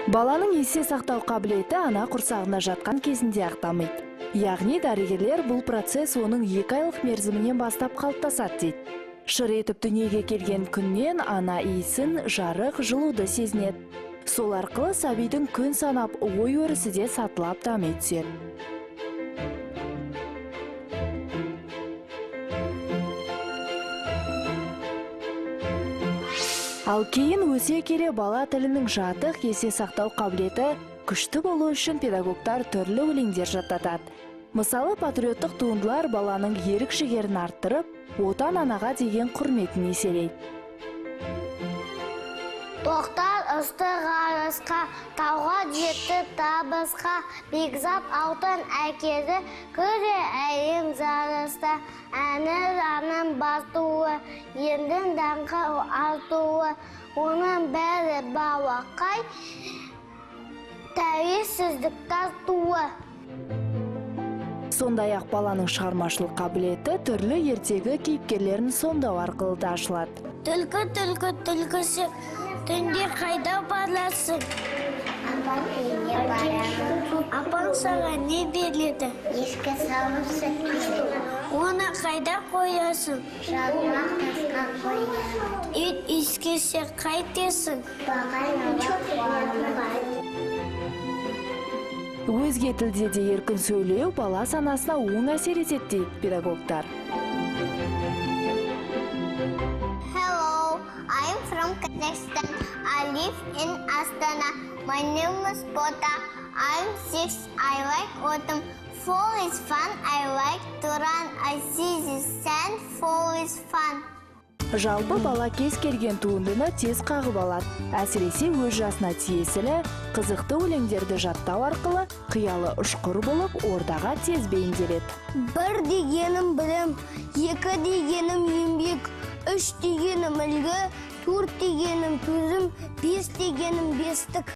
Баланың есе сақтау қабілеті ана құрсағында жатқан кезінде ақтамайды. Яғни дәрігерлер бұл процесс оның 2 айлық мерзімінен бастап қалыптасады дейді. Шыр етіп дүниеге келген күннен ана иісін, жарық, жылуды сезінеді. Сол арқылы сәбидің күн санап ой өрісі де сатылап дами түседі. Ал кейін өсе келе бала тілінің жатық есе сақтау қабілеті күшті болу үшін педагогтар түрлі өлеңдер жаттатады. Мысалы, патриоттық туындылар баланың ерік жігерін арттырып, отан анаға деген құрметін еселейді. Тоқтар ыстық арысқа, тауға жетті табысқа, бекзат алтын әкелді, көре әйім зарыста, әні жанын бастуы, елдің даңқы артуы, оның бәрі балақай, тәуелсіздіктер туы. Сондай-ақ баланың шығармашылық қабілеті түрлі ертегі кейіпкерлерін сомдау арқылы да ашылады. Түлкі, түлкі, түлкісі, түнде қайда барасың? Апаң үйіне барамын. Апаң саған не береді? Ескі салып сүт. Оны қайда қоясың? Жаныма тасқа қоямын. Ит ескесе қайтесің? Баған алып Өзге тілде де еркін сөйлеу бала санасына оң әсер етеді дейді педагогтар. Hello, I'm from Kazakhstan. I live in Astana. My name is Bota. I'm 6. I like autumn. Fall is fun. I like to run. I see the sand. Fall is fun. Жалпы бала кез келген туындыны тез қағып алады. Әсіресе өз жасына тиесілі, қызықты өлеңдерді жаттау арқылы қиялы ұшқыр болып, ордаға тез бейімделеді. 1 дегенім білім, 2 дегенім еңбек, 3 дегенім үлгі, 4 дегенім төзім, 5 дегенім бестік.